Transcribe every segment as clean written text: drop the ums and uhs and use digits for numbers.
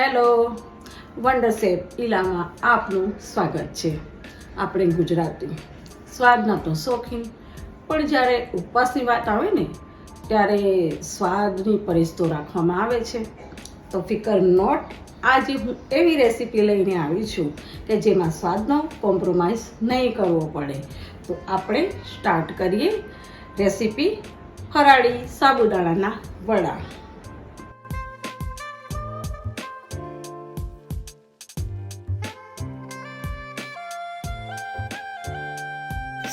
Hello, wonder chef ઈલામાં આપનું સ્વાગત છે. આપણે ગુજરાતી સ્વાદના તો શોખીન, પણ જ્યારે ઉપવાસની વાત આવે ને ત્યારે સ્વાદની પરેશ તો રાખવામાં આવે છે. તો ફિકર નોટ, આજે હું એવી રેસીપી લઈને આવી છું કે જેમાં સ્વાદનો કોમ્પ્રોમાઇઝ નહીં કરવો પડે. તો આપણે સ્ટાર્ટ કરીએ રેસીપી ફરાળી સાબુદાણાના વડા.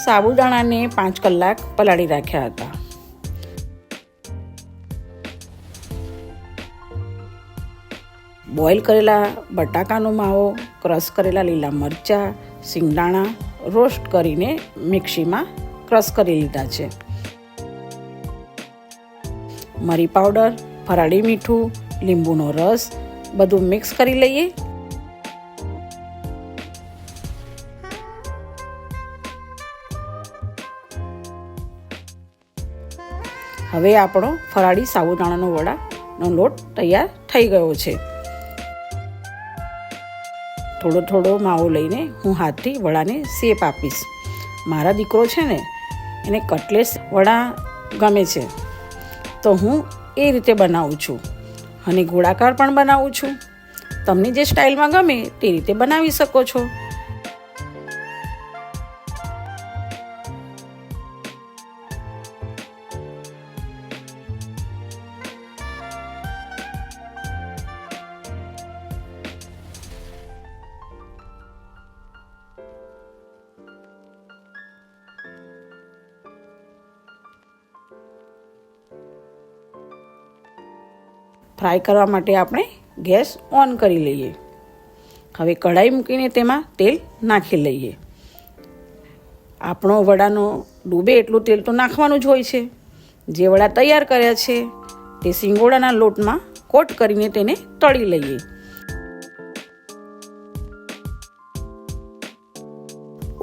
સાબુદાણાને 5 કલાક પલાળી રાખ્યા હતા. બોઇલ કરેલા બટાકાનો માવો, ક્રશ કરેલા લીલા મરચાં, સિંગદાણા રોસ્ટ કરીને મિક્સીમાં ક્રશ કરી લીધા છે. મરી પાવડર, ફરાળી મીઠું, લીંબુનો રસ બધું મિક્સ કરી લઈએ. હવે આપણો ફરાળી સાબુદાણાનો વડાનો લોટ તૈયાર થઈ ગયો છે. થોડો થોડો માવો લઈને હું હાથથી વડાને શેપ આપીશ. મારા દીકરો છે ને એને કટલેસ વડા ગમે છે, તો હું એ રીતે બનાવું છું અને ગોળાકાર પણ બનાવું છું. તમને જે સ્ટાઇલમાં ગમે તે રીતે બનાવી શકો છો. ફ્રાય કરવા માટે આપણે ગેસ ઓન કરી લઈએ. હવે કઢાઈ મૂકીને તેમાં તેલ નાખી લઈએ. આપણો વડાનો ડૂબે એટલું તેલ તો નાખવાનું જ હોય છે. જે વડા તૈયાર કર્યા છે તે સિંગોડાના લોટમાં કોટ કરીને તેને તળી લઈએ.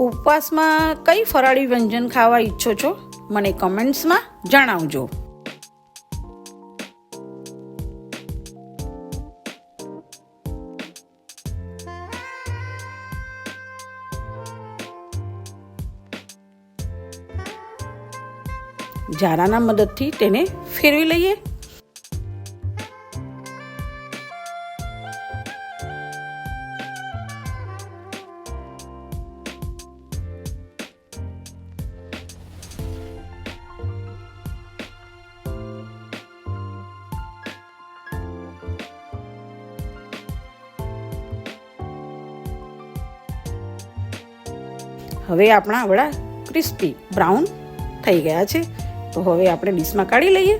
ઉપવાસમાં કઈ ફરાળી વ્યંજન ખાવા ઈચ્છો છો મને કમેન્ટ્સમાં જણાવજો. જારાના મદદથી તેને ફેરવી લઈએ. હવે આપણા વડા ક્રિસ્પી બ્રાઉન થઈ ગયા છે. તો હવે આપણે ડીશમાં કાઢી લઈએ.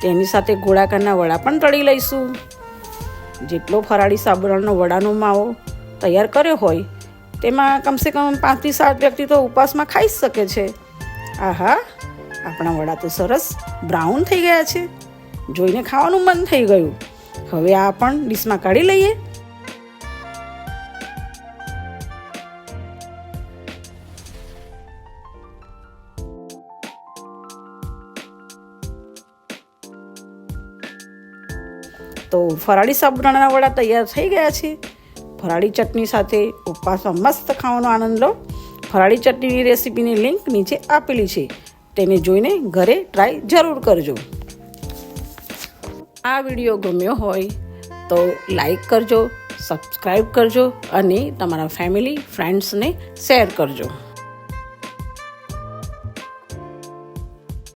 તેની સાથે ગોળાકારના વડા પણ તળી લઈશું. જેટલો ફરાળી સાબુદાણાનો વડાનો માવો તૈયાર કર્યો હોય તેમાં કમસે કમ 5 થી 7 વ્યક્તિ તો ઉપવાસમાં ખાઈ શકે છે. આહા, આપણા વડા તો સરસ બ્રાઉન થઈ ગયા છે. જોઈને ખાવાનું મન થઈ ગયું. હવે આ પણ ડીશમાં કાઢી લઈએ. તો ફરાળી સાબુદાણાના વડા તૈયાર થઈ ગયા છે. ફરાળી ચટણી સાથે ઉપવાસમાં મસ્ત ખાવાનો આનંદ લો. ફરાળી ચટણીની રેસીપીની લિંક નીચે આપેલી છે, તેને જોઈને ઘરે ટ્રાય જરૂર કરજો. આ વિડીયો ગમ્યો હોય તો લાઈક કરજો, સબસ્ક્રાઈબ કરજો અને તમારા ફેમિલી ફ્રેન્ડ્સને શેર કરજો.